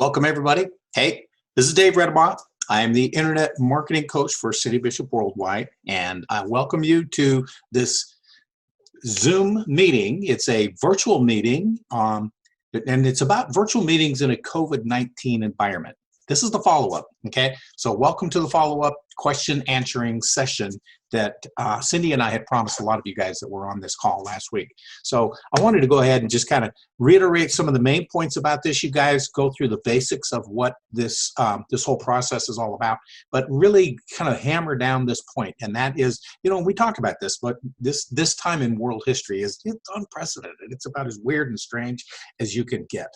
Welcome, everybody. Hey, this is Dave Redabaugh. I am the Internet Marketing Coach for City Bishop Worldwide, and I welcome you to this Zoom meeting. It's a virtual meeting, and it's about virtual meetings in a COVID-19 environment. This is the follow-up, okay? So welcome to the follow-up question answering session that Cindy and I had promised a lot of you guys that were on this call last week. So I wanted to go ahead and just kind of reiterate some of the main points about this. You guys go through the basics of what this this whole process is all about, but really kind of hammer down this point, and that is, we talk about this, but this time in world history it's unprecedented. It's about as weird and strange as you can get.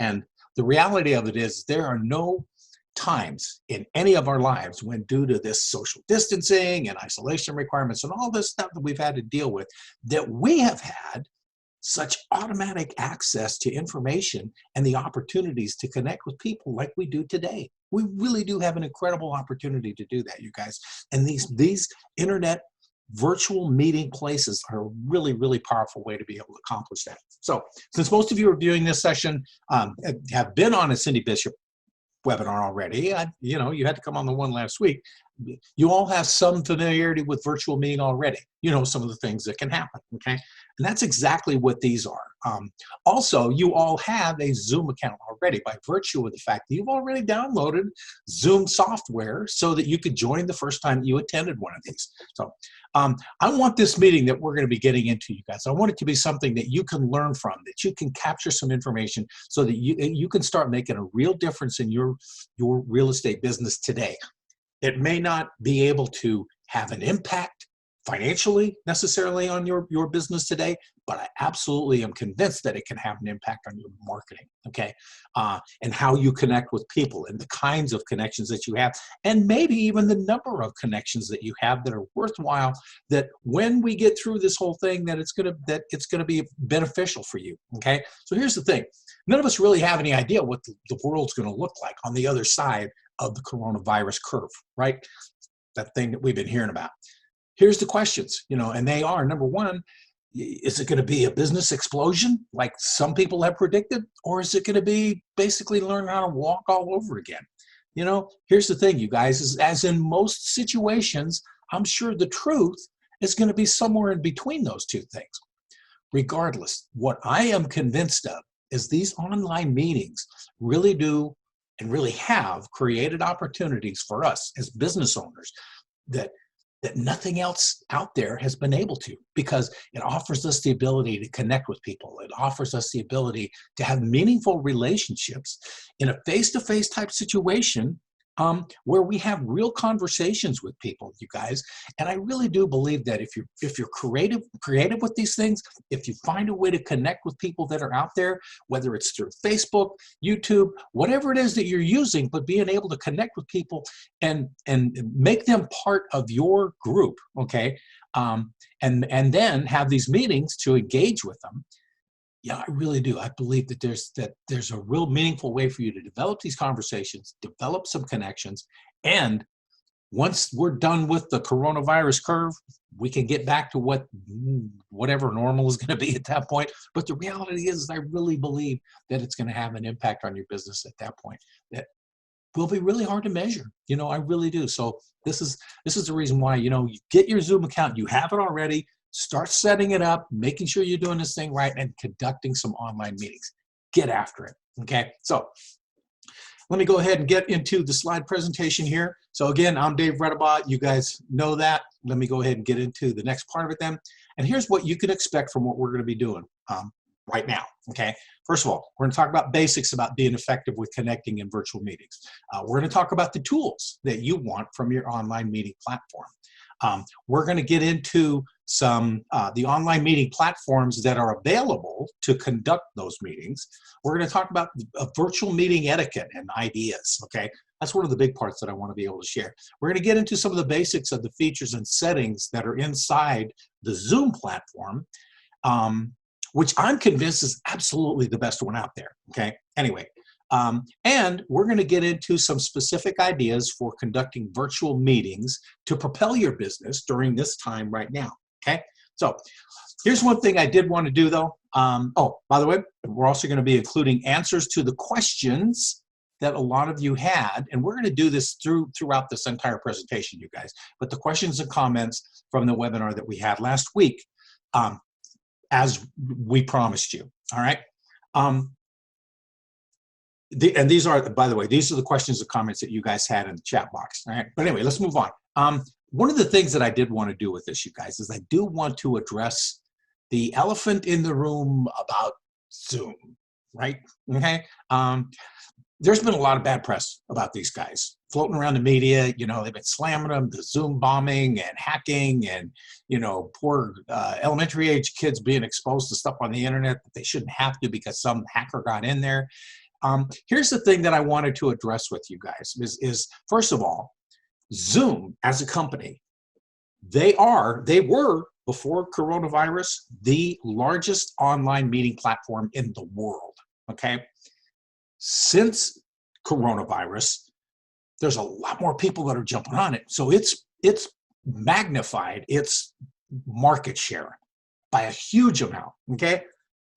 And the reality of it is there are no times in any of our lives when, due to this social distancing and isolation requirements and all this stuff that we've had to deal with, that we have had such automatic access to information and the opportunities to connect with people like we do today. We really do have an incredible opportunity to do that, you guys. And these internet virtual meeting places are a really, really powerful way to be able to accomplish that. So since most of you are viewing this session have been on a Cindy Bishop webinar already, you had to come on the one last week. You all have some familiarity with virtual meeting already. You know some of the things that can happen, okay? And that's exactly what these are. Also, you all have a Zoom account already by virtue of the fact that you've already downloaded Zoom software so that you could join the first time you attended one of these. So I want this meeting that we're going to be getting into, you guys, I want it to be something that you can learn from, that you can capture some information so that you can start making a real difference in your real estate business today. It may not be able to have an impact financially necessarily on your business today, but I absolutely am convinced that it can have an impact on your marketing, okay? And how you connect with people and the kinds of connections that you have, and maybe even the number of connections that you have that are worthwhile, that when we get through this whole thing, that it's gonna be beneficial for you, okay? So here's the thing. None of us really have any idea what the world's gonna look like on the other side of the coronavirus curve, right? That thing that we've been hearing about. Here's the questions, and they are, number one, is it going to be a business explosion like some people have predicted? Or is it going to be basically learn how to walk all over again? Here's the thing, you guys, is as in most situations, I'm sure the truth is going to be somewhere in between those two things. Regardless, what I am convinced of is these online meetings really do and really have created opportunities for us as business owners that nothing else out there has been able to, because it offers us the ability to connect with people. It offers us the ability to have meaningful relationships in a face-to-face type situation where we have real conversations with people, you guys. And I really do believe that if you're creative with these things, if you find a way to connect with people that are out there, whether it's through Facebook, YouTube, whatever it is that you're using, but being able to connect with people and make them part of your group, okay? And then have these meetings to engage with them. Yeah, I really do. I believe that there's a real meaningful way for you to develop these conversations, develop some connections, and once we're done with the coronavirus curve, we can get back to whatever normal is going to be at that point. But the reality is, I really believe that it's going to have an impact on your business at that point that will be really hard to measure. I really do. So this is the reason why, you get your Zoom account, you have it already. Start setting it up, making sure you're doing this thing right, and conducting some online meetings. Get after it, okay? So let me go ahead and get into the slide presentation here. So again, I'm Dave Redabaugh. You guys know that. Let me go ahead and get into the next part of it then. And here's what you can expect from what we're going to be doing right now, okay? First of all, we're going to talk about basics about being effective with connecting in virtual meetings. We're going to talk about the tools that you want from your online meeting platform. We're going to get into some the online meeting platforms that are available to conduct those meetings. We're going to talk about virtual meeting etiquette and ideas, okay? That's one of the big parts that I want to be able to share. We're going to get into some of the basics of the features and settings that are inside the Zoom platform, which I'm convinced is absolutely the best one out there, okay? Anyway, and we're going to get into some specific ideas for conducting virtual meetings to propel your business during this time right now, okay? So here's one thing I did want to do though. Oh, by the way, we're also going to be including answers to the questions that a lot of you had, and we're going to do this throughout this entire presentation, you guys, but the questions and comments from the webinar that we had last week, as we promised you, all right? And these are, by the way, these are the questions and comments that you guys had in the chat box, all right? But anyway, let's move on. One of the things that I did want to do with this, you guys, is I do want to address the elephant in the room about Zoom, right? Okay. There's been a lot of bad press about these guys floating around the media. You know, they've been slamming them, the Zoom bombing and hacking, and, you know, poor elementary age kids being exposed to stuff on the internet that they shouldn't have to because some hacker got in there. Here's the thing that I wanted to address with you guys is first of all, Zoom as a company, they were, before coronavirus, the largest online meeting platform in the world, okay? Since coronavirus, there's a lot more people that are jumping on it. So it's magnified its market share by a huge amount, okay?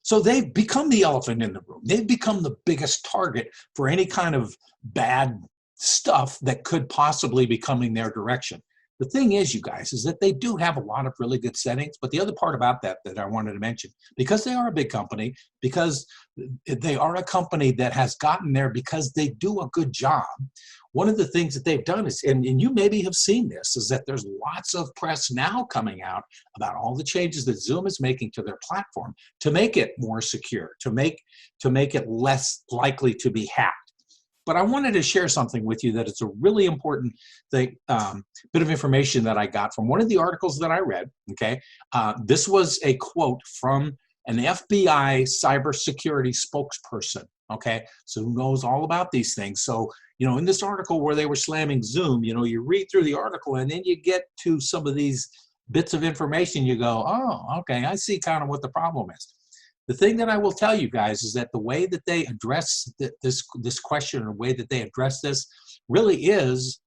So they've become the elephant in the room. They've become the biggest target for any kind of bad stuff that could possibly be coming their direction. The thing is, you guys, is that they do have a lot of really good settings, but the other part about that I wanted to mention, because they are a big company, because they are a company that has gotten there because they do a good job, one of the things that they've done is, and you maybe have seen this, is that there's lots of press now coming out about all the changes that Zoom is making to their platform to make it more secure, to make it less likely to be hacked. But I wanted to share something with you that it's a really important thing, bit of information that I got from one of the articles that I read, okay? This was a quote from an FBI cybersecurity spokesperson, okay? So who knows all about these things. So, you know, in this article where they were slamming Zoom, you know, you read through the article and then you get to some of these bits of information, you go, oh, okay, I see kind of what the problem is. The thing that I will tell you guys is that the way that they address this question, or the way that they address this, really is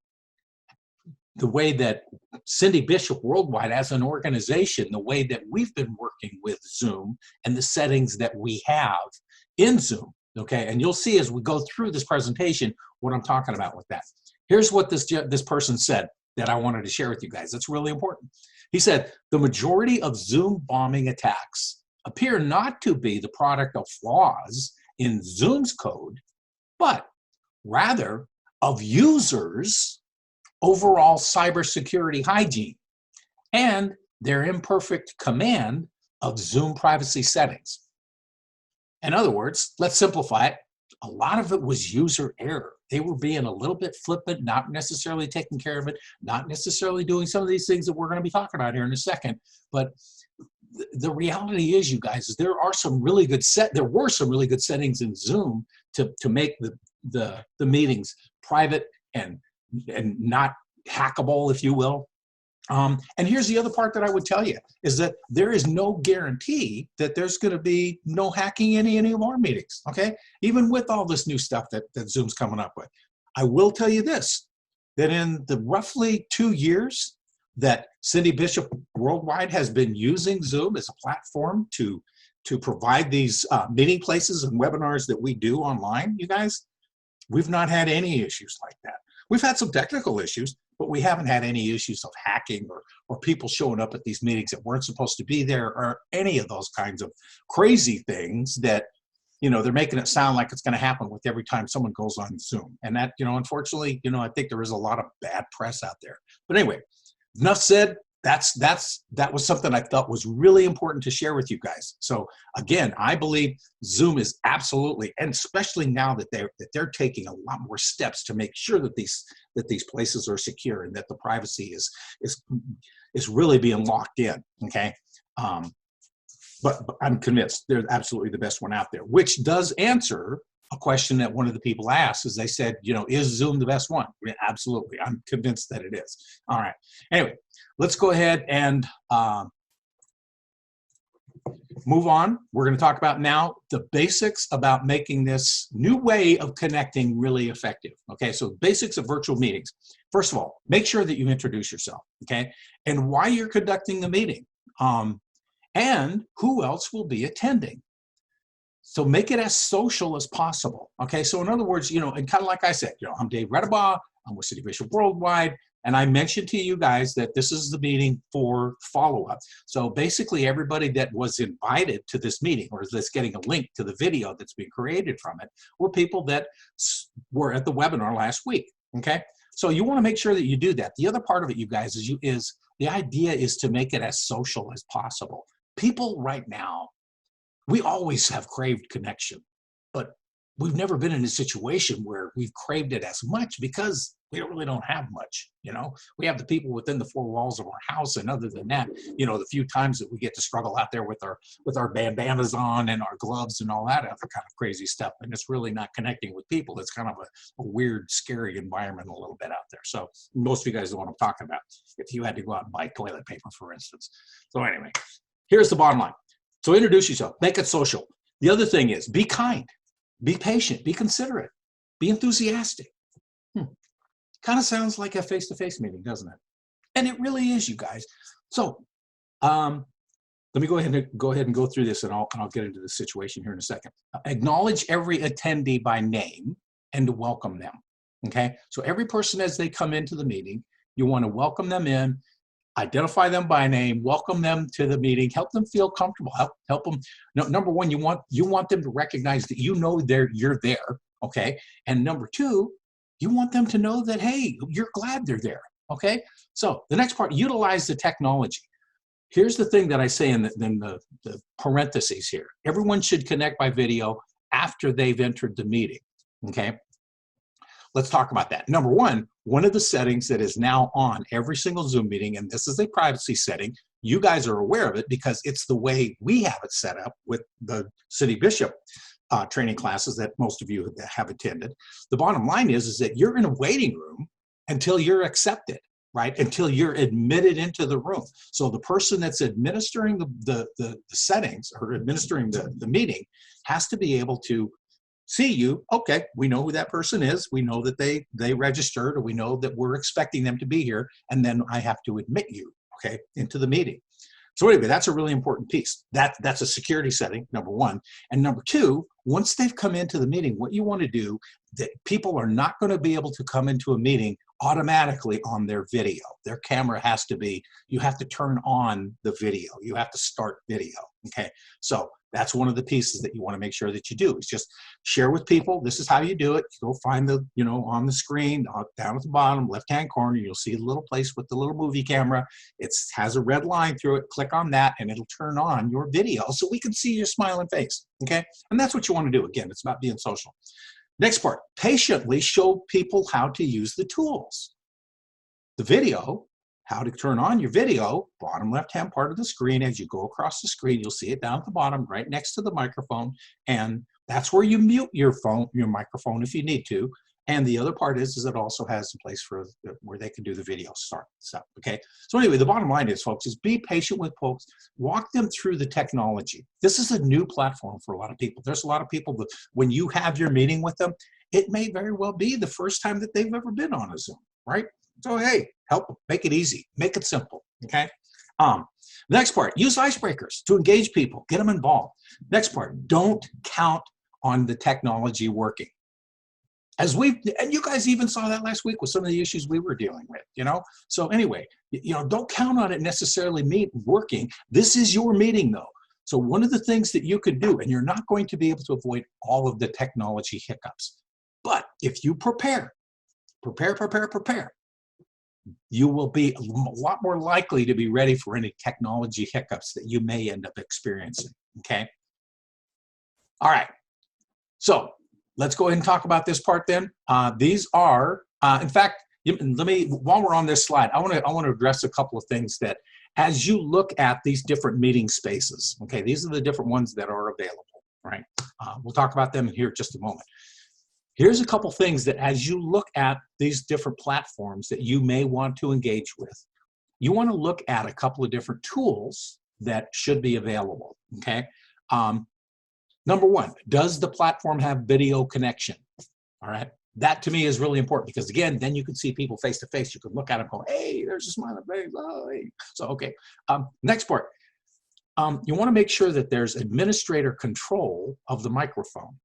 the way that Cindy Bishop Worldwide as an organization, the way that we've been working with Zoom and the settings that we have in Zoom, okay? And you'll see as we go through this presentation what I'm talking about with that. Here's what this person said that I wanted to share with you guys. That's really important. He said, the majority of Zoom bombing attacks appear not to be the product of flaws in Zoom's code, but rather of users' overall cybersecurity hygiene and their imperfect command of Zoom privacy settings. In other words, let's simplify it. A lot of it was user error. They were being a little bit flippant, not necessarily taking care of it, not necessarily doing some of these things that we're going to be talking about here in a second. But the reality is, you guys, is there were some really good settings in Zoom to make the meetings private and not hackable, if you will. And here's the other part that I would tell you is that there is no guarantee that there's going to be no hacking in any of our meetings, okay? Even with all this new stuff that Zoom's coming up with. I will tell you this, that in the roughly 2 years that Cindy Bishop Worldwide has been using Zoom as a platform to provide these meeting places and webinars that we do online, you guys, we've not had any issues like that. We've had some technical issues, but we haven't had any issues of hacking or people showing up at these meetings that weren't supposed to be there, or any of those kinds of crazy things that, you know, they're making it sound like it's going to happen with every time someone goes on Zoom. And that, you know, unfortunately, you know, I think there is a lot of bad press out there. But anyway, enough said. That was something I thought was really important to share with you guys. So again, I believe Zoom is absolutely, and especially now that they're taking a lot more steps to make sure that these places are secure and that the privacy is really being locked in. Okay, but I'm convinced they're absolutely the best one out there, which does answer a question that one of the people asked. Is they said, you know, is Zoom the best one? Yeah, absolutely, I'm convinced that it is. All right. Anyway, let's go ahead and move on. We're going to talk about now the basics about making this new way of connecting really effective. Okay, so basics of virtual meetings. First of all, make sure that you introduce yourself, okay, and why you're conducting the meeting, and who else will be attending. So make it as social as possible. Okay, so in other words, and kind of like I said, I'm Dave Redabaugh, I'm with City Bishop Worldwide, and I mentioned to you guys that this is the meeting for follow-up. So basically everybody that was invited to this meeting or that's getting a link to the video that's been created from it were people that were at the webinar last week, okay? So you wanna make sure that you do that. The other part of it, you guys, is the idea is to make it as social as possible. People right now, we always have craved connection, but we've never been in a situation where we've craved it as much because we really don't have much. We have the people within the four walls of our house, and other than that, the few times that we get to struggle out there with our bandanas on and our gloves and all that other kind of crazy stuff, and it's really not connecting with people. It's kind of a weird, scary environment a little bit out there. So most of you guys know what I'm talking about. If you had to go out and buy toilet paper, for instance. So anyway, here's the bottom line. So introduce yourself, make it social. The other thing is be kind, be patient, be considerate, be enthusiastic. Kind of sounds like a face-to-face meeting, doesn't it? And it really is, you guys. So let me go ahead and go through this, and I'll get into the situation here in a second. Acknowledge every attendee by name and to welcome them. Okay, so every person as they come into the meeting, you want to welcome them in, identify them by name, welcome them to the meeting, help them feel comfortable, help them. Number one, you want them to recognize that you're there, okay? And number two, you want them to know that, hey, you're glad they're there, okay? So the next part, utilize the technology. Here's the thing that I say in the parentheses here. Everyone should connect by video after they've entered the meeting, okay? Let's talk about that. Number one of the settings that is now on every single Zoom meeting, and this is a privacy setting, you guys are aware of it because it's the way we have it set up with the City Bishop training classes that most of you have attended. The bottom line is that you're in a waiting room until you're accepted, right? Until you're admitted into the room. So the person that's administering the settings or administering the meeting has to be able to see you. Okay, we know who that person is. We know that they registered, or we know that we're expecting them to be here, and then I have to admit you, okay, into the meeting. So anyway, that's a really important piece. That's a security setting, number one. And number two, once they've come into the meeting, what you want to do, that people are not going to be able to come into a meeting automatically on their video. Their camera has to be, you have to turn on the video. You have to start video, okay? So that's one of the pieces that you want to make sure that you do. Is just share with people, this is how you do it. You go find on the screen, down at the bottom, left-hand corner, you'll see a little place with the little movie camera. It has a red line through it. Click on that and it'll turn on your video so we can see your smiling face, okay? And that's what you want to do. Again, it's about being social. Next part, patiently show people how to use the tools. The video, how to turn on your video, bottom left-hand part of the screen. As you go across the screen, you'll see it down at the bottom, right next to the microphone. And that's where you mute your microphone if you need to. And the other part is it also has a place for where they can do the video start stuff, okay? So anyway, the bottom line is, folks, is be patient with folks. Walk them through the technology. This is a new platform for a lot of people. There's a lot of people that when you have your meeting with them, it may very well be the first time that they've ever been on a Zoom, right? So hey, help them, make it easy, make it simple, okay? Next part, use icebreakers to engage people, get them involved. Next part, don't count on the technology working. And you guys even saw that last week with some of the issues we were dealing with, So anyway, don't count on it necessarily working. This is your meeting though. So one of the things that you could do, and you're not going to be able to avoid all of the technology hiccups, but if you prepare, you will be a lot more likely to be ready for any technology hiccups that you may end up experiencing, okay? All right, so let's go ahead and talk about this part then. These are, in fact, while we're on this slide, I want to address a couple of things that as you look at these different meeting spaces, okay, these are the different ones that are available, right? We'll talk about them here in just a moment. Here's a couple things that as you look at these different platforms that you may want to engage with, you want to look at a couple of different tools that should be available, okay? Number one, does the platform have video connection? All right, that to me is really important because again, then you can see people face to face. You can look at them and go, hey, there's a smiling face. Oh, hey. So, okay. Next part, You want to make sure that there's administrator control of the microphone.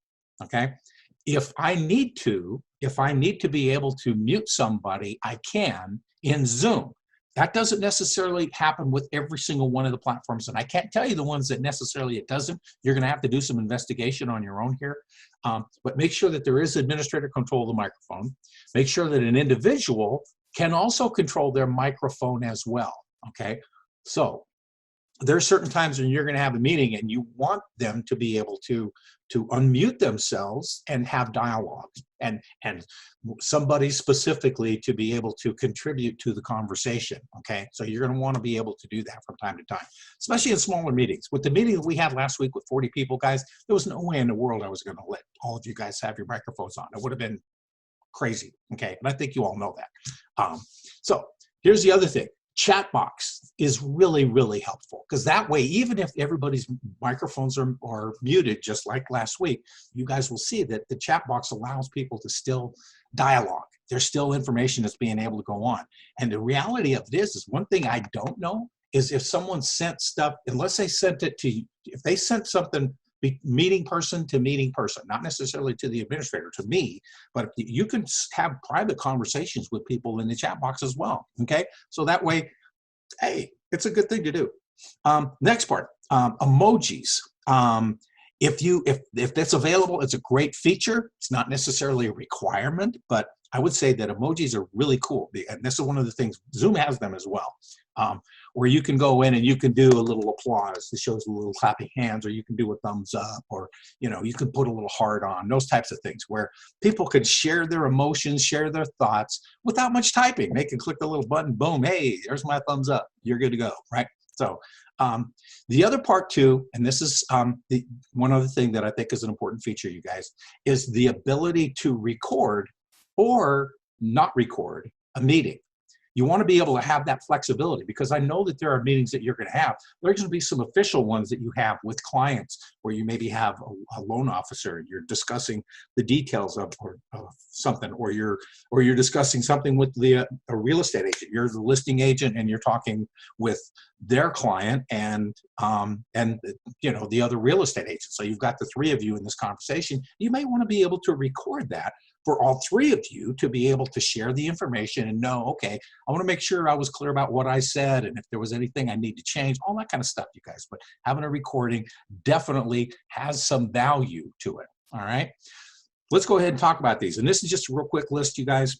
Okay. If I need to be able to mute somebody, I can in Zoom. That doesn't necessarily happen with every single one of the platforms. And I can't tell you the ones that necessarily it doesn't. You're going to have to do some investigation on your own here. But make sure that there is administrator control of the microphone. Make sure that an individual can also control their microphone as well. Okay. So there are certain times when you're going to have a meeting and you want them to be able to unmute themselves and have dialogue, and somebody specifically to be able to contribute to the conversation. Okay, so you're going to want to be able to do that from time to time, especially in smaller meetings. With the meeting that we had last week with 40 people, guys, there was no way in the world I was going to let all of you guys have your microphones on. It would have been crazy. Okay, and I think you all know that. So here's the other thing. Chat box is really, really helpful, because that way, even if everybody's microphones are muted, just like last week, you guys will see that the chat box allows people to still dialogue. There's still information that's being able to go on. And the reality of this is, one thing I don't know is if someone sent stuff, unless they sent it to, if they sent something meeting person to meeting person, not necessarily to the administrator, to me, but you can have private conversations with people in the chat box as well. Okay, so that way, hey, it's a good thing to do. Next part, emojis. If that's available, it's a great feature. It's not necessarily a requirement, but I would say that emojis are really cool. And this is one of the things, Zoom has them as well, where you can go in and you can do a little applause. It shows a little clapping hands, or you can do a thumbs up, or, you know, you can put a little heart on, those types of things where people could share their emotions, share their thoughts without much typing. They can click the little button, boom, hey, there's my thumbs up. You're good to go, right? So the other part too, and this is one other thing that I think is an important feature, you guys, is the ability to record or not record a meeting. You want to be able to have that flexibility, because I know that there are meetings that you're going to have. There's going to be some official ones that you have with clients where you maybe have a loan officer and you're discussing the details of something, or you're discussing something with a real estate agent. You're the listing agent and you're talking with their client and you know, the other real estate agent. So you've got the three of you in this conversation. You may want to be able to record that for all three of you to be able to share the information and know, okay, I want to make sure I was clear about what I said, and if there was anything I need to change, all that kind of stuff, you guys. But having a recording definitely has some value to it. All right, let's go ahead and talk about these. And this is just a real quick list, you guys.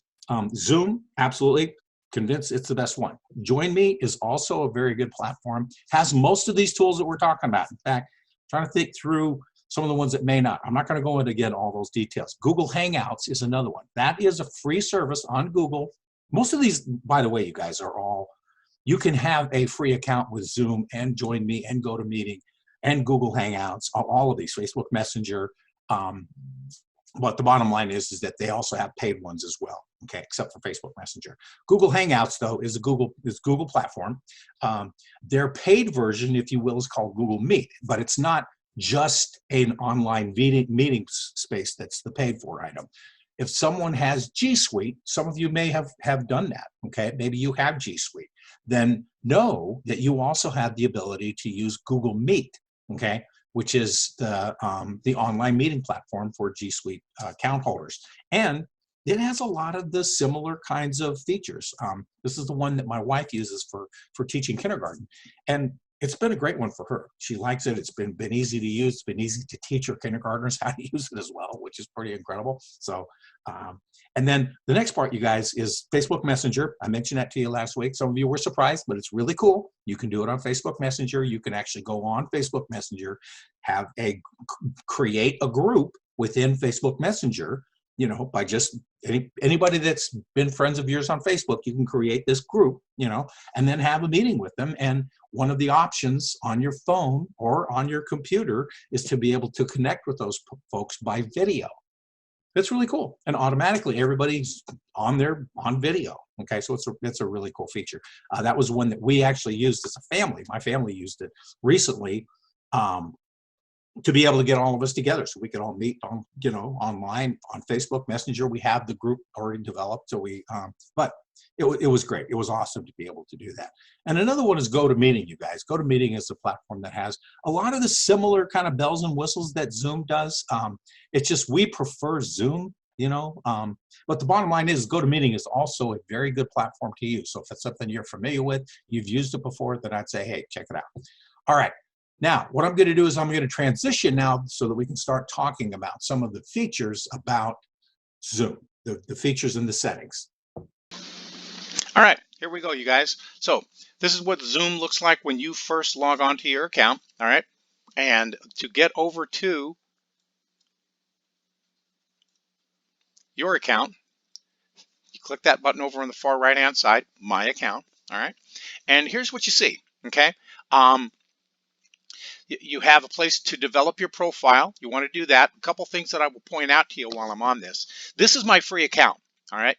Zoom, absolutely convinced it's the best one. Join Me is also a very good platform. Has most of these tools that we're talking about. In fact, trying to think through some of the ones that may not. I'm not going to go into, again, all those details. Google Hangouts is another one. That is a free service on Google. Most of these, by the way, you guys, are all, you can have a free account with Zoom and Join Me and GoToMeeting and Google Hangouts, all of these, Facebook Messenger. But the bottom line is that they also have paid ones as well, okay, except for Facebook Messenger. Google Hangouts, though, is a Google platform. Their paid version, if you will, is called Google Meet, but it's not just an online meeting space that's the paid for item. If someone has G Suite, some of you may have done that, okay? Maybe you have G Suite. Then know that you also have the ability to use Google Meet, okay? Which is the online meeting platform for G Suite account holders. And it has a lot of the similar kinds of features. This is the one that my wife uses for teaching kindergarten. And it's been a great one for her. She likes it. It's been easy to use. It's been easy to teach her kindergartners how to use it as well, which is pretty incredible. So, and then the next part, you guys, is Facebook Messenger. I mentioned that to you last week. Some of you were surprised, but it's really cool. You can do it on Facebook Messenger. You can actually go on Facebook Messenger, create a group within Facebook Messenger, you know, by just anybody that's been friends of yours on Facebook, you can create this group, you know, and then have a meeting with them. And one of the options on your phone or on your computer is to be able to connect with those folks by video. That's really cool. And automatically everybody's on video. Okay, so it's a really cool feature. That was one that we actually used as a family. My family used it recently to be able to get all of us together so we can all meet on, online on Facebook Messenger. We have the group already developed. So but it was great. It was awesome to be able to do that. And another one is GoToMeeting, you guys. GoToMeeting is a platform that has a lot of the similar kind of bells and whistles that Zoom does. It's just we prefer Zoom, but the bottom line is GoToMeeting is also a very good platform to use. So if it's something you're familiar with, you've used it before, then I'd say, hey, check it out. All right. Now, what I'm going to do is I'm going to transition now so that we can start talking about some of the features about Zoom, the features and the settings. All right, here we go, you guys. So this is what Zoom looks like when you first log on to your account, all right? And to get over to your account, you click that button over on the far right-hand side, My Account, all right? And here's what you see, okay? You have a place to develop your profile. You want to do that. A couple things that I will point out to you while I'm on this. This is my free account. All right.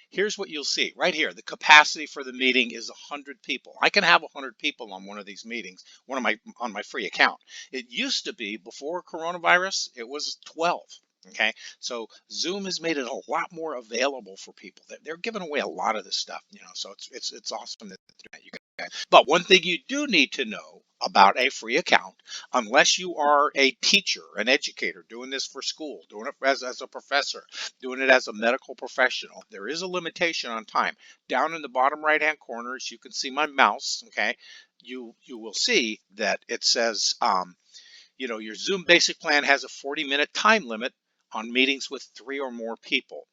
Here's what you'll see right here. The capacity for the meeting is 100 people. I can have 100 people on one of these meetings, on my free account. It used to be before coronavirus, it was 12. Okay. So Zoom has made it a lot more available for people. They're giving away a lot of this stuff, so it's awesome that you guys. But one thing you do need to know about a free account, unless you are a teacher, an educator, doing this for school, doing it as a professor, doing it as a medical professional, there is a limitation on time. Down in the bottom right hand corner, as you can see my mouse, okay, you will see that it says, your Zoom basic plan has a 40-minute time limit on meetings with 3 or more people.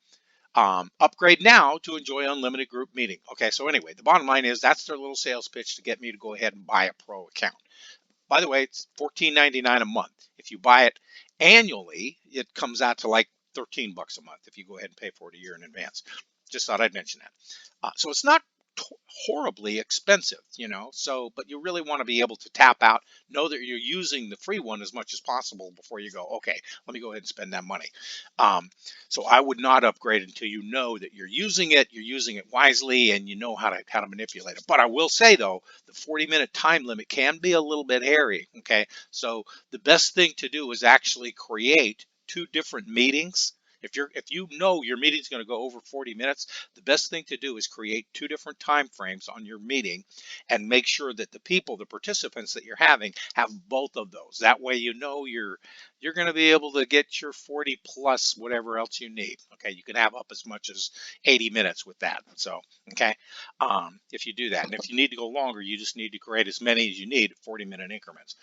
Upgrade now to enjoy unlimited group meeting. Okay, so anyway, the bottom line is that's their little sales pitch to get me to go ahead and buy a pro account. By the way, it's $14.99 a month. If you buy it annually, it comes out to like $13 a month if you go ahead and pay for it a year in advance. Just thought I'd mention that. So it's not horribly expensive, but you really want to be able to tap out, know that you're using the free one as much as possible before you go, okay, let me go ahead and spend that money. So I would not upgrade until you know that you're using it wisely, and you know how to manipulate it. But I will say though, the 40-minute time limit can be a little bit hairy. Okay, so the best thing to do is actually create 2 different meetings. If you know your meeting's going to go over 40 minutes, the best thing to do is create 2 different time frames on your meeting and make sure that the participants that you're having have both of those. That way you're going to be able to get your 40 plus whatever else you need. Okay, you can have up as much as 80 minutes with that. So, okay, if you do that. And if you need to go longer, you just need to create as many as you need, 40-minute increments.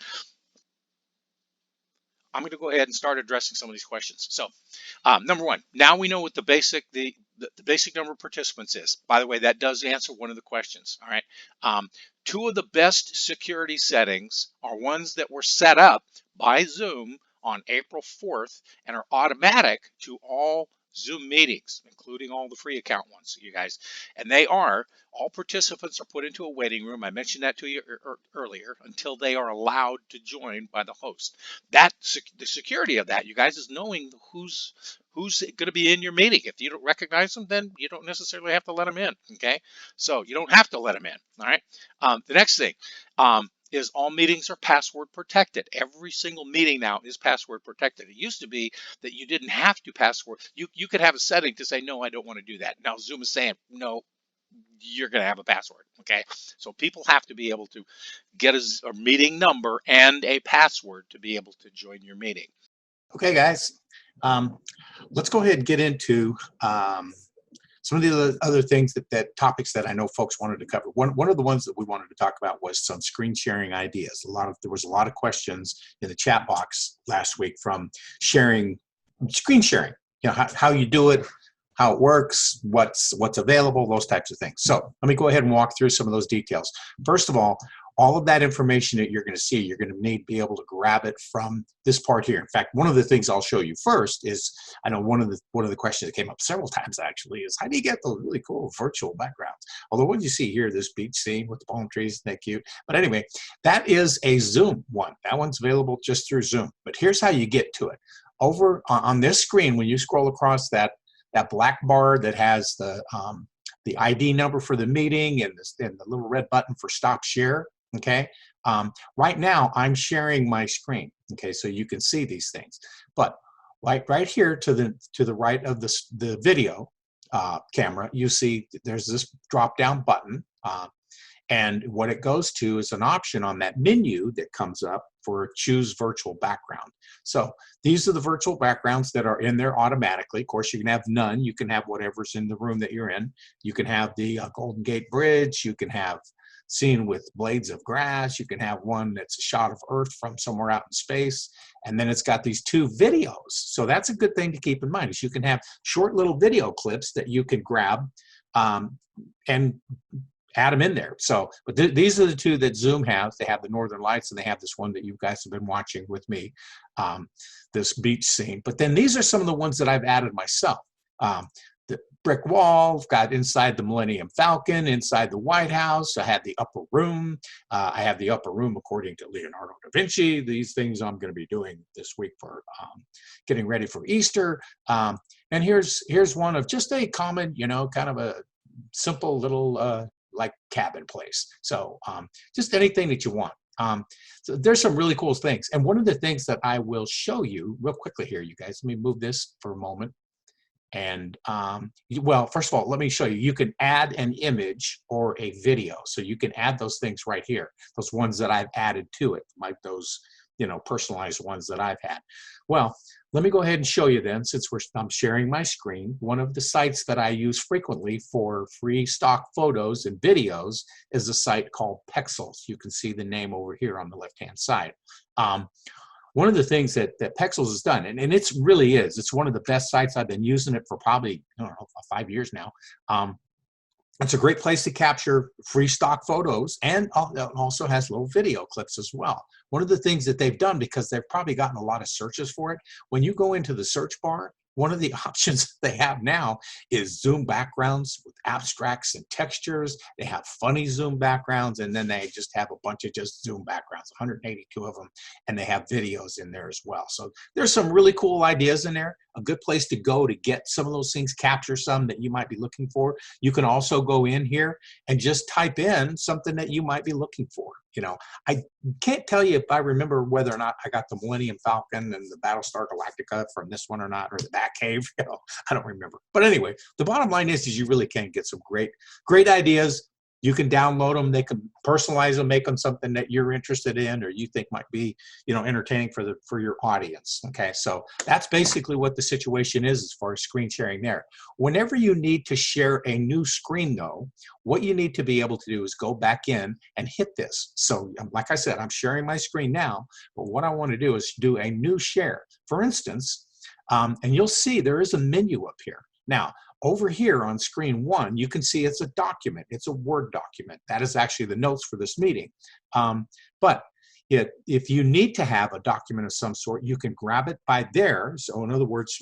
I'm going to go ahead and start addressing some of these questions. So, number one, now we know what the basic number of participants is. By the way, that does answer one of the questions. All right. 2 of the best security settings are ones that were set up by Zoom on April 4th and are automatic to all Zoom meetings, including all the free account ones, you guys. And they are, all participants are put into a waiting room. I mentioned that to you earlier, until they are allowed to join by the host. The security of that, you guys, is knowing who's going to be in your meeting. If you don't recognize them, then you don't necessarily have to let them in. Okay, so you don't have to let them in. All right. The next thing is all meetings are password protected. Every single meeting now is password protected. It used to be that you didn't have to password. You could have a setting to say, no, I don't want to do that. Now Zoom is saying, no, you're going to have a password. Okay, so people have to be able to get a meeting number and a password to be able to join your meeting. Okay, guys, let's go ahead and get into some of the other things that topics that I know folks wanted to cover. One of the ones that we wanted to talk about was some screen sharing ideas. There was a lot of questions in the chat box last week from screen sharing, how you do it, how it works, what's available, those types of things. So let me go ahead and walk through some of those details. First of all of that information that you're going to see, you're going to need to be able to grab it from this part here. In fact, one of the things I'll show you first is, I know one of the questions that came up several times actually is, how do you get those really cool virtual backgrounds? Although what you see here, this beach scene with the palm trees, isn't that cute? But anyway, that is a Zoom one. That one's available just through Zoom. But here's how you get to it. Over on this screen, when you scroll across that black bar that has the ID number for the meeting and the little red button for stop share, okay, Right now, I'm sharing my screen, okay, so you can see these things. But right here to the right of the video camera, you see there's this drop-down button. And what it goes to is an option on that menu that comes up for choose virtual background. So these are the virtual backgrounds that are in there automatically. Of course, you can have none. You can have whatever's in the room that you're in. You can have the Golden Gate Bridge. You can have scene with blades of grass. You can have one that's a shot of Earth from somewhere out in space. And then it's got these two videos. So that's a good thing to keep in mind is you can have short little video clips that you can grab and add them in there. So, but these are the two that Zoom has. They have the Northern Lights, and they have this one that you guys have been watching with me, this beach scene. But then these are some of the ones that I've added myself. The brick wall, got inside the Millennium Falcon, inside the White House. I had the upper room. I have the upper room according to Leonardo da Vinci. These things I'm going to be doing this week for getting ready for Easter. And here's one of just a common, kind of a simple little like cabin place. So just anything that you want. So there's some really cool things. And one of the things that I will show you real quickly here, you guys, let me move this for a moment. And well, first of all, let me show you. You can add an image or a video. So you can add those things right here. Those ones that I've added to it, like those, personalized ones that I've had. Well, let me go ahead and show you then, since I'm sharing my screen. One of the sites that I use frequently for free stock photos and videos is a site called Pexels. You can see the name over here on the left-hand side. One of the things that Pexels has done, and it really is, it's one of the best sites. I've been using it for probably, I don't know, 5 years now. It's a great place to capture free stock photos, and also has little video clips as well. One of the things that they've done, because they've probably gotten a lot of searches for it, when you go into the search bar, one of the options they have now is zoom backgrounds with abstracts and textures. They have funny zoom backgrounds, and then they just have a bunch of just zoom backgrounds, 182 of them, and they have videos in there as well. So there's some really cool ideas in there. A good place to go to get some of those things, capture some that you might be looking for. You can also go in here and just type in something that you might be looking for. I can't tell you if I remember whether or not I got the Millennium Falcon and the Battlestar Galactica from this one or not, or the Batcave. I don't remember. But anyway, the bottom line is you really can get some great ideas. You can download them. They can personalize them, make them something that you're interested in or you think might be, entertaining for your audience. Okay, so that's basically what the situation is as far as screen sharing there. Whenever you need to share a new screen, though, what you need to be able to do is go back in and hit this. So, like I said, I'm sharing my screen now, but what I want to do is do a new share. For instance, and you'll see there is a menu up here. Now, over here on screen 1, you can see it's a document. It's a Word document. That is actually the notes for this meeting. But if you need to have a document of some sort, you can grab it by there. So in other words,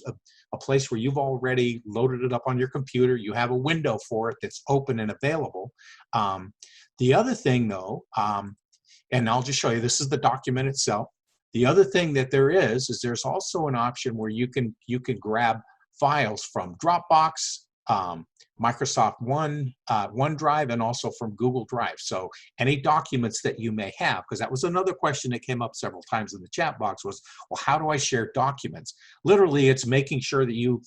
a place where you've already loaded it up on your computer, you have a window for it that's open and available. The other thing, though, and I'll just show you, this is the document itself. The other thing that there is there's also an option where you can grab files from Dropbox, Microsoft OneDrive, and also from Google Drive. So any documents that you may have, because that was another question that came up several times in the chat box was, well, how do I share documents? Literally, it's making sure that you,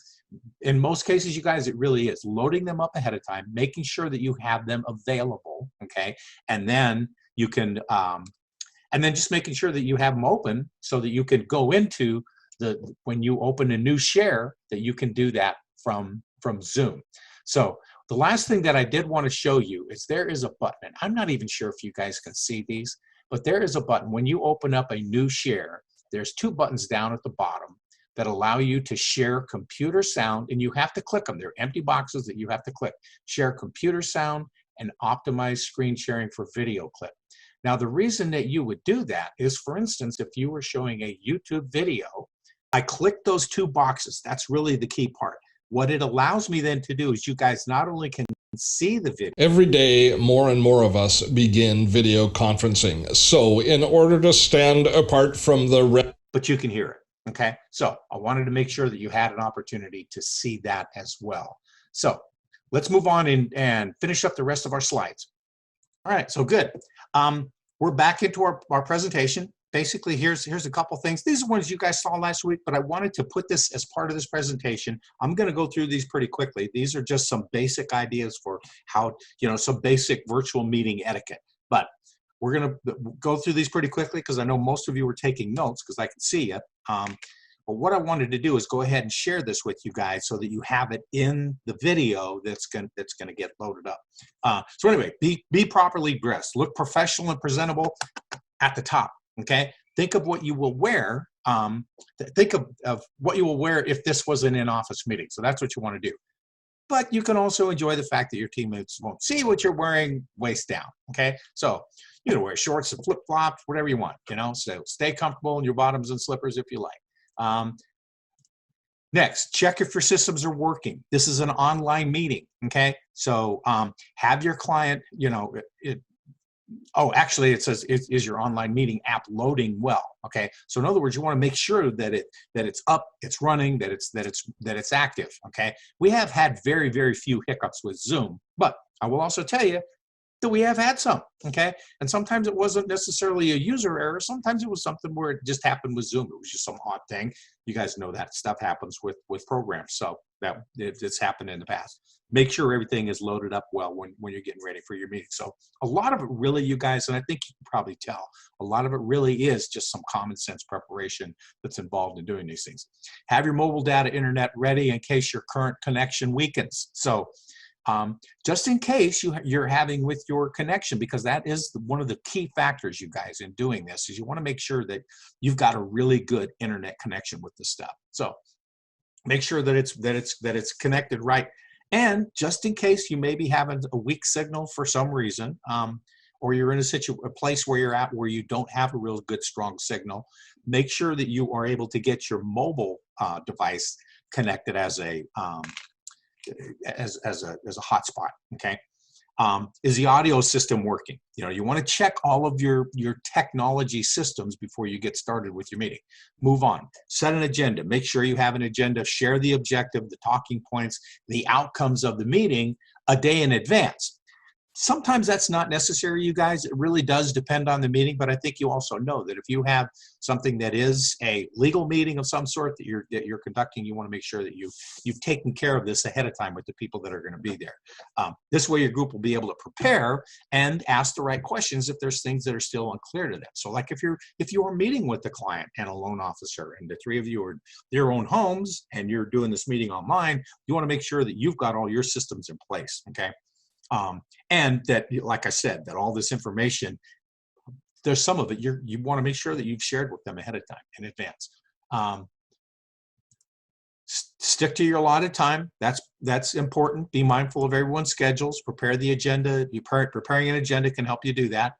in most cases, you guys, it really is loading them up ahead of time, making sure that you have them available, okay? And then you can, and then just making sure that you have them open so that you can go into when you open a new share, that you can do that from Zoom. So the last thing that I did want to show you is there is a button, and I'm not even sure if you guys can see these, but there is a button. When you open up a new share, there's 2 buttons down at the bottom that allow you to share computer sound, and you have to click them. They're empty boxes that you have to click. Share computer sound and optimize screen sharing for video clip. Now, the reason that you would do that is, for instance, if you were showing a YouTube video, I click those 2 boxes. That's really the key part. What it allows me then to do is you guys not only can see the video. Every day, more and more of us begin video conferencing. So in order to stand apart from the rest, but you can hear it, okay? So I wanted to make sure that you had an opportunity to see that as well. So let's move on and finish up the rest of our slides. All right, so good. we're back into our presentation. Basically, here's a couple things. These are ones you guys saw last week, but I wanted to put this as part of this presentation. I'm going to go through these pretty quickly. These are just some basic ideas for how, some basic virtual meeting etiquette. But we're going to go through these pretty quickly because I know most of you were taking notes because I can see it. But what I wanted to do is go ahead and share this with you guys so that you have it in the video that's going to get loaded up. So anyway, be properly dressed. Look professional and presentable at the top. Okay, think of what you will wear. Think of what you will wear if this was an in-office meeting. So that's what you want to do. But you can also enjoy the fact that your teammates won't see what you're wearing waist down. Okay, so you can wear shorts and flip-flops, whatever you want. So stay comfortable in your bottoms and slippers if you like. Next, check if your systems are working. This is an online meeting. Okay, so have your client, oh, actually, it says, is your online meeting app loading well? Okay, so in other words, you want to make sure that it's up, it's running, that it's active. Okay, we have had very, very few hiccups with Zoom, but I will also tell you that we have had some. Okay, and sometimes it wasn't necessarily a user error. Sometimes it was something where it just happened with Zoom. It was just some odd thing. You guys know that stuff happens with programs, so that it's happened in the past. Make sure everything is loaded up well when you're getting ready for your meeting. So a lot of it really, you guys, and I think you can probably tell, a lot of it really is just some common sense preparation that's involved in doing these things. Have your mobile data internet ready in case your current connection weakens. So just in case you're having with your connection, because that is one of the key factors, you guys, in doing this, is you want to make sure that you've got a really good internet connection with this stuff. So make sure that it's connected right. And just in case you may be having a weak signal for some reason, or you're in a place where you're at where you don't have a real good strong signal, make sure that you are able to get your mobile device connected as a hotspot. Okay, is the audio system working? You want to check all of your technology systems before you get started with your meeting. Move on. Set an agenda. Make sure you have an agenda. Share the objective, the talking points, the outcomes of the meeting a day in advance. Sometimes that's not necessary, you guys. It really does depend on the meeting, but I think you also know that if you have something that is a legal meeting of some sort that you're conducting, you want to make sure that you've taken care of this ahead of time with the people that are going to be there. This way your group will be able to prepare and ask the right questions if there's things that are still unclear to them. So like if you are meeting with the client and a loan officer and the three of you are in their own homes and you're doing this meeting online, you want to make sure that you've got all your systems in place, okay? And that, like I said, that all this information, there's some of it you want to make sure that you've shared with them ahead of time, in advance. Stick to your allotted time. That's important. Be mindful of everyone's schedules. Prepare the agenda. Preparing an agenda can help you do that.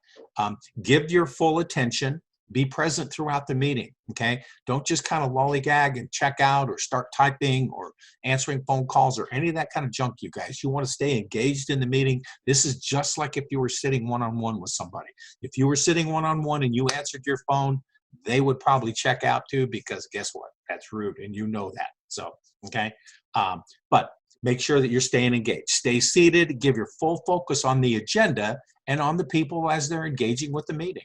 Give your full attention. Be present throughout the meeting, okay? Don't just kind of lollygag and check out or start typing or answering phone calls or any of that kind of junk, you guys. You want to stay engaged in the meeting. This is just like if you were sitting one-on-one with somebody. If you were sitting one-on-one and you answered your phone, they would probably check out too, because guess what? That's rude, and you know that. So, okay? But make sure that you're staying engaged. Stay seated. Give your full focus on the agenda and on the people as they're engaging with the meeting.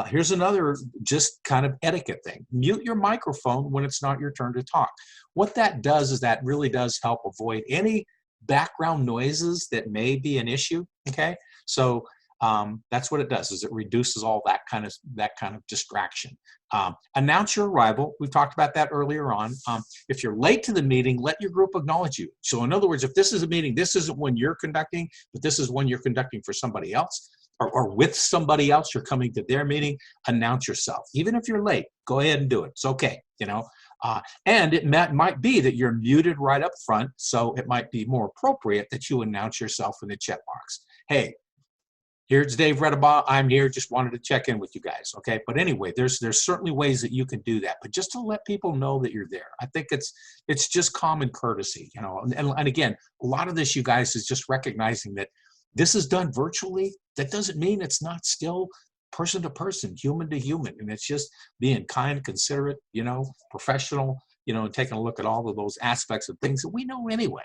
Here's another just kind of etiquette thing. Mute your microphone when it's not your turn to talk. What that does is that really does help avoid any background noises that may be an issue, okay? So that's what it does, is it reduces all that kind of distraction. Announce your arrival. We talked about that earlier on. If you're late to the meeting, let your group acknowledge you. So in other words, if this is a meeting, this isn't one you're conducting, but this is one you're conducting for somebody else, or with somebody else, you're coming to their meeting, announce yourself. Even if you're late, go ahead and do it. It's okay, and it might be that you're muted right up front, so it might be more appropriate that you announce yourself in the chat box. Hey, here's Dave Redabaugh. I'm here, just wanted to check in with you guys, okay? But anyway, there's certainly ways that you can do that, but just to let people know that you're there. I think it's just common courtesy, and again, a lot of this, you guys, is just recognizing that this is done virtually. That doesn't mean it's not still person to person, human to human. And it's just being kind, considerate, professional, and taking a look at all of those aspects of things that we know anyway,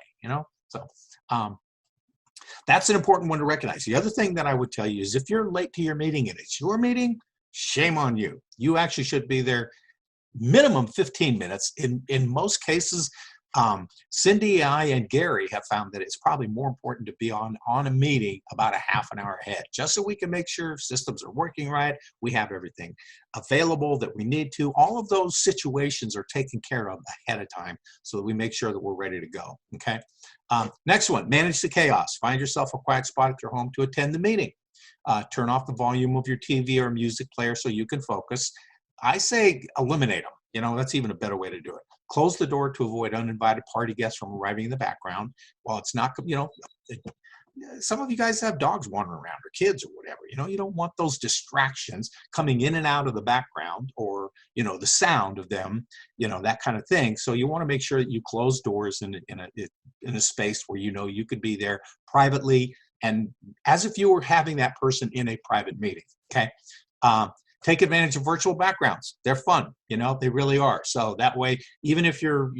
So That's an important one to recognize. The other thing that I would tell you is if you're late to your meeting and it's your meeting, shame on you. You actually should be there minimum 15 minutes. In most cases, Cindy, I, and Gary have found that it's probably more important to be on a meeting about a half an hour ahead, just so we can make sure systems are working right. We have everything available that we need to. All of those situations are taken care of ahead of time so that we make sure that we're ready to go, okay? Next one, manage the chaos. Find yourself a quiet spot at your home to attend the meeting. Turn off the volume of your TV or music player so you can focus. I say eliminate them. You know, that's even a better way to do it. Close the door to avoid uninvited party guests from arriving in the background. Well, it's not, you know, some of you guys have dogs wandering around or kids or whatever. You know, you don't want those distractions coming in and out of the background or, you know, the sound of them, you know, that kind of thing. So you want to make sure that you close doors in a space where you know you could be there privately and as if you were having that person in a private meeting, okay? Take advantage of virtual backgrounds. They're fun, you know, they really are. So that way, even if your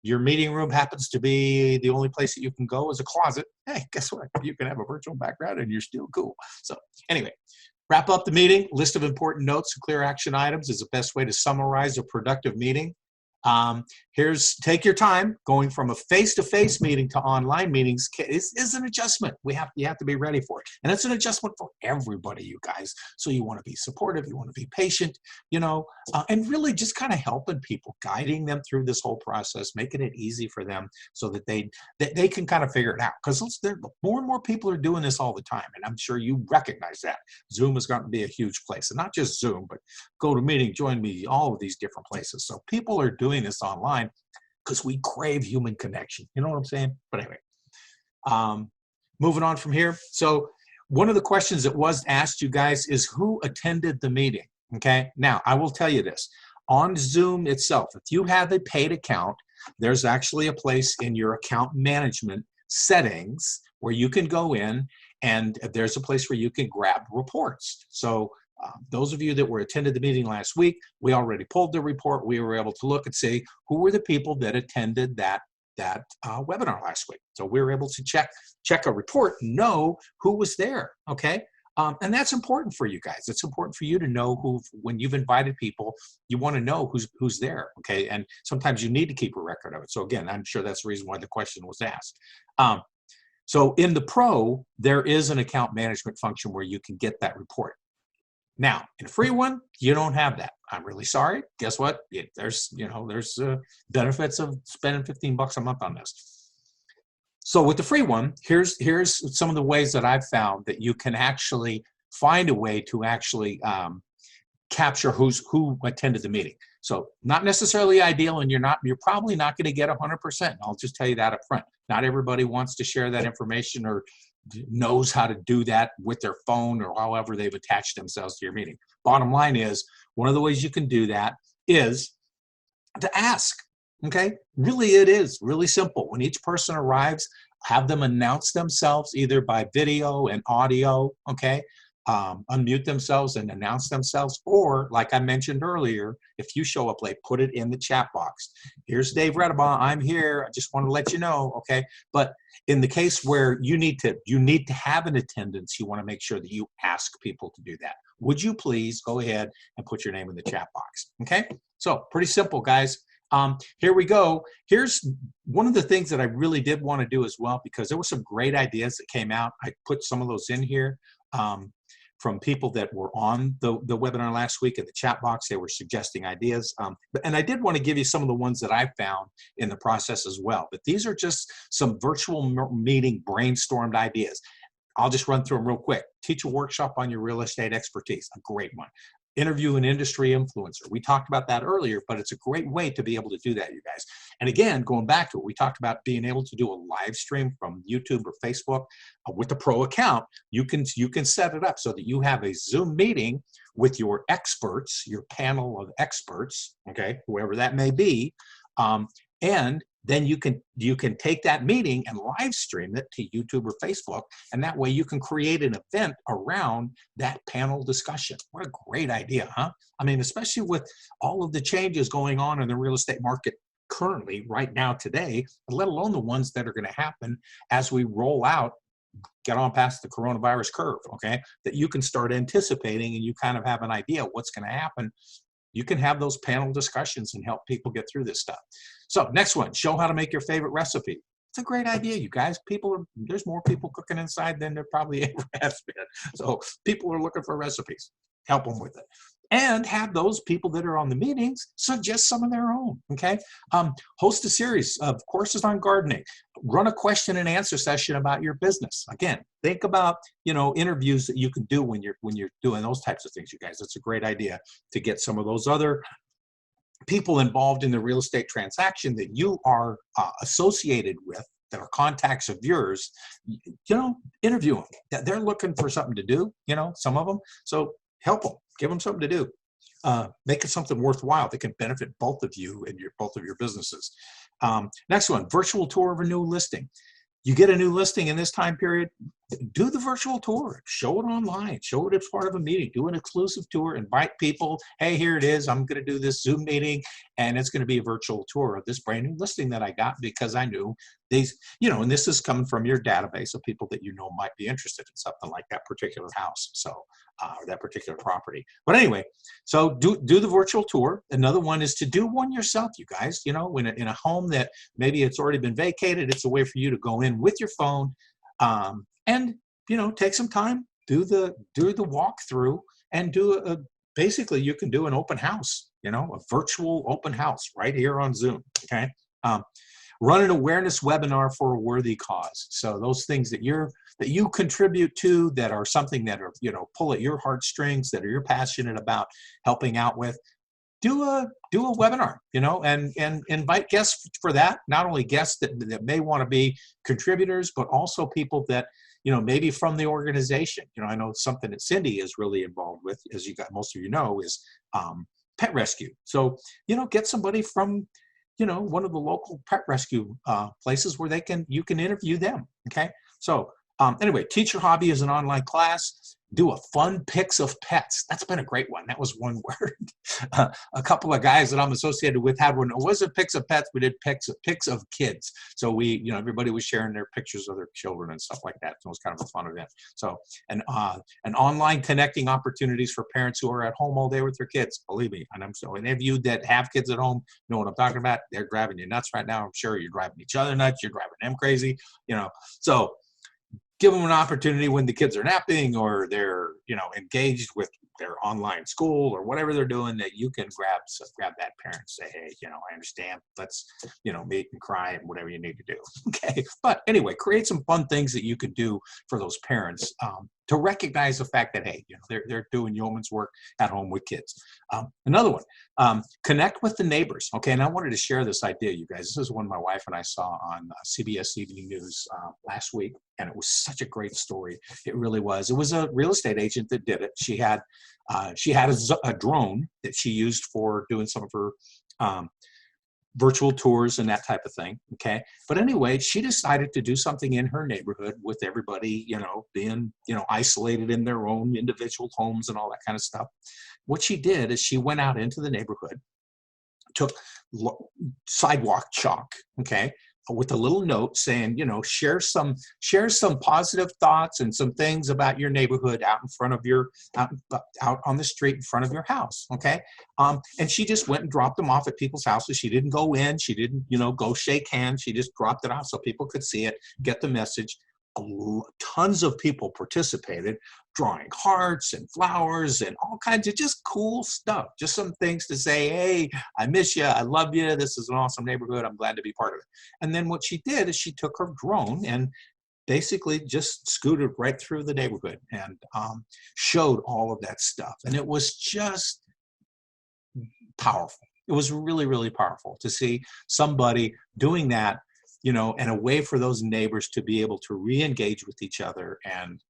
meeting room happens to be the only place that you can go is a closet, hey, guess what? You can have a virtual background and you're still cool. So anyway, wrap up the meeting. List of important notes and clear action items is the best way to summarize a productive meeting. Take your time. Going from a face-to-face meeting to online meetings is an adjustment. You have to be ready for it. And it's an adjustment for everybody, you guys. So you want to be supportive, you want to be patient, you know, and really just kind of helping people, guiding them through this whole process, making it easy for them so that they can kind of figure it out. Because more and more people are doing this all the time. And I'm sure you recognize that. Zoom is going to be a huge place. And not just Zoom, but GoToMeeting, Join Me, all of these different places. So people are doing this online because we crave human connection. You know what I'm saying? But anyway, moving on from here. So one of the questions that was asked you guys is who attended the meeting? Okay. Now I will tell you this on Zoom itself, if you have a paid account, there's actually a place in your account management settings where you can go in and there's a place where you can grab reports. So those of you that were attended the meeting last week, we already pulled the report. We were able to look and see who were the people that attended that webinar last week. So we were able to check a report, know who was there, okay? And that's important for you guys. It's important for you to know when you've invited people, you want to know who's there, okay? And sometimes you need to keep a record of it. So again, I'm sure that's the reason why the question was asked. So in the Pro, there is an account management function where you can get that report. Now, in a free one, you don't have that. I'm really sorry. Guess what? There's benefits of spending $15 a month on this. So with the free one, here's some of the ways that I've found that you can actually find a way to actually capture who attended the meeting. So not necessarily ideal, and you're probably not going to get 100%. I'll just tell you that up front. Not everybody wants to share that information or knows how to do that with their phone or however they've attached themselves to your meeting. Bottom line is, one of the ways you can do that is to ask, okay? Really, it is really simple. When each person arrives, have them announce themselves either by video and audio, okay? Unmute themselves and announce themselves, or like I mentioned earlier, if you show up late, put it in the chat box. Here's Dave Redabaugh, I'm here, I just want to let you know, okay? But in the case where you need to have an attendance, you want to make sure that you ask people to do that. Would you please go ahead and put your name in the chat box, okay? So pretty simple, guys. Here we go. Here's one of the things that I really did want to do as well, because there were some great ideas that came out. I put some of those in here. From people that were on the webinar last week in the chat box. They were suggesting ideas. And I did want to give you some of the ones that I found in the process as well. But these are just some virtual meeting brainstormed ideas. I'll just run through them real quick. Teach a workshop on your real estate expertise, a great one. Interview an industry influencer. We talked about that earlier, but it's a great way to be able to do that, you guys. And again, going back to it, we talked about being able to do a live stream from YouTube or Facebook with the Pro account. You can set it up so that you have a Zoom meeting with your experts, your panel of experts, okay, whoever that may be, and then you can take that meeting and live stream it to YouTube or Facebook, and that way you can create an event around that panel discussion. What a great idea, huh? I mean, especially with all of the changes going on in the real estate market currently, right now, today, let alone the ones that are going to happen as we roll out get on past the coronavirus curve, okay, that you can start anticipating and you kind of have an idea what's going to happen. You can have those panel discussions and help people get through this stuff. So next one, show how to make your favorite recipe. It's a great idea, you guys. There's more people cooking inside than there probably ever has been. So people are looking for recipes. Help them with it. And have those people that are on the meetings suggest some of their own, okay? Host a series of courses on gardening. Run a question and answer session about your business. Again, think about, interviews that you can do when you're doing those types of things, you guys. It's a great idea to get some of those other people involved in the real estate transaction that you are associated with, that are contacts of yours, interview them. They're looking for something to do, some of them. So help them, give them something to do. Make it something worthwhile that can benefit both of you and both of your businesses. Next one, virtual tour of a new listing. You get a new listing in this time period, do the virtual tour, show it online, show it as part of a meeting, do an exclusive tour, invite people. Hey, here it is. I'm going to do this Zoom meeting, and it's going to be a virtual tour of this brand new listing that I got because I knew these, and this is coming from your database of people that might be interested in something like that particular house. So, or that particular property. But anyway, so do the virtual tour. Another one is to do one yourself, you guys. In a home that maybe it's already been vacated, it's a way for you to go in with your phone and take some time, do the walkthrough, and basically you can do an open house, a virtual open house right here on Zoom. Okay. Run an awareness webinar for a worthy cause. So those things that you contribute to, that are something that are, pull at your heartstrings, that you're passionate about helping out with, do a webinar, and invite guests for that. Not only guests that may want to be contributors, but also people that, maybe from the organization. I know something that Cindy is really involved with, as most of you know, is pet rescue. So, get somebody from, one of the local pet rescue places where you can interview them. Okay. So anyway, teach your hobby as an online class. Do a fun pics of pets. That's been a great one. That was one word. A couple of guys that I'm associated with had one. It wasn't pics of pets. We did pics of kids. So we, everybody was sharing their pictures of their children and stuff like that. So it was kind of a fun event. So, an online connecting opportunities for parents who are at home all day with their kids. Believe me, and any of you that have kids at home know what I'm talking about. They're driving you nuts right now. I'm sure you're driving each other nuts. You're driving them crazy. So give them an opportunity when the kids are napping or they're, engaged with their online school or whatever they're doing, that you can grab that parent and say, hey, I understand. Let's, meet and cry and whatever you need to do. Okay. But anyway, create some fun things that you could do for those parents to recognize the fact that, hey, they're doing yeoman's work at home with kids. Another one, connect with the neighbors. Okay. And I wanted to share this idea, you guys. This is one my wife and I saw on CBS Evening News last week. And it was such a great story. It really was. It was a real estate agent that did it. She had a drone that she used for doing some of her virtual tours and that type of thing. Okay. But anyway, she decided to do something in her neighborhood with everybody, being, isolated in their own individual homes and all that kind of stuff. What she did is she went out into the neighborhood, took sidewalk chalk, okay, with a little note saying, share some positive thoughts and some things about your neighborhood out in front of out on the street in front of your house. Okay. And she just went and dropped them off at people's houses. She didn't go in, she didn't, go shake hands. She just dropped it off so people could see it, get the message. Tons of people participated, drawing hearts and flowers and all kinds of just cool stuff. Just some things to say, hey, I miss you. I love you. This is an awesome neighborhood. I'm glad to be part of it. And then what she did is she took her drone and basically just scooted right through the neighborhood and showed all of that stuff. And it was just powerful. It was really, really powerful to see somebody doing that, and a way for those neighbors to be able to re-engage with each other and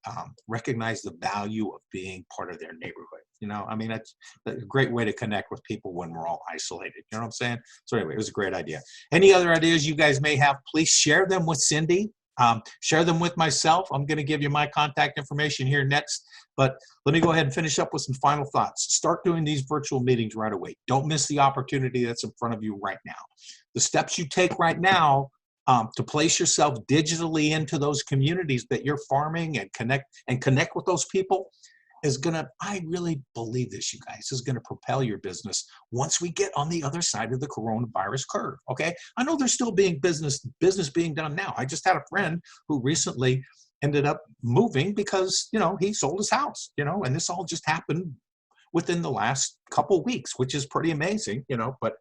recognize the value of being part of their neighborhood. That's a great way to connect with people when we're all isolated. You know what I'm saying? So anyway, it was a great idea. Any other ideas you guys may have, please share them with Cindy. Share them with myself. I'm going to give you my contact information here next, but let me go ahead and finish up with some final thoughts. Start doing these virtual meetings right away. Don't miss the opportunity that's in front of you right now. The steps you take right now to place yourself digitally into those communities that you're farming and connect with those people is gonna, I really believe this, you guys, is gonna propel your business once we get on the other side of the coronavirus curve, okay? I know there's still being business being done now. I just had a friend who recently ended up moving because, you know, he sold his house, you know, and this all just happened within the last couple weeks, which is pretty amazing, you know, but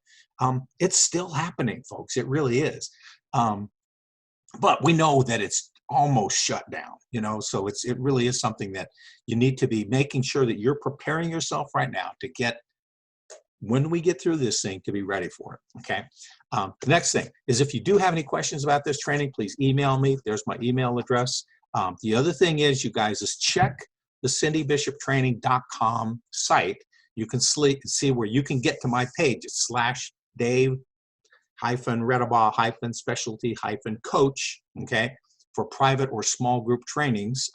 it's still happening, folks. It really is. But we know that it's almost shut down, you know, so it really is something that you need to be making sure that you're preparing yourself right now to get, when we get through this thing, to be ready for it, okay? The next thing is, if you do have any questions about this training, please email me. There's my email address. The other thing is, you guys, is check the cindybishoptraining.com site. You can see where you can get to my page. It's /Dave-Redabaugh-specialty-coach, okay, for private or small group trainings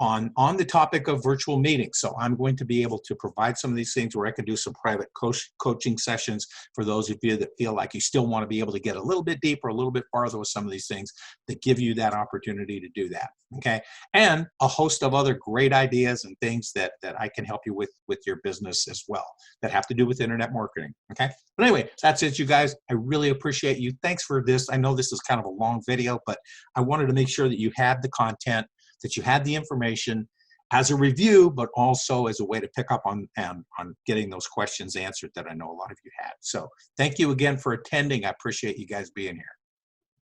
on the topic of virtual meetings. So I'm going to be able to provide some of these things where I can do some private coaching sessions for those of you that feel like you still want to be able to get a little bit deeper, a little bit farther with some of these things, that give you that opportunity to do that, okay? And a host of other great ideas and things that I can help you with your business as well, that have to do with internet marketing, okay? But anyway, that's it, you guys. I really appreciate you. Thanks for this. I know this is kind of a long video, but I wanted to make sure that you had the content, that you had the information as a review, but also as a way to pick up on getting those questions answered that I know a lot of you had. So thank you again for attending. I appreciate you guys being here.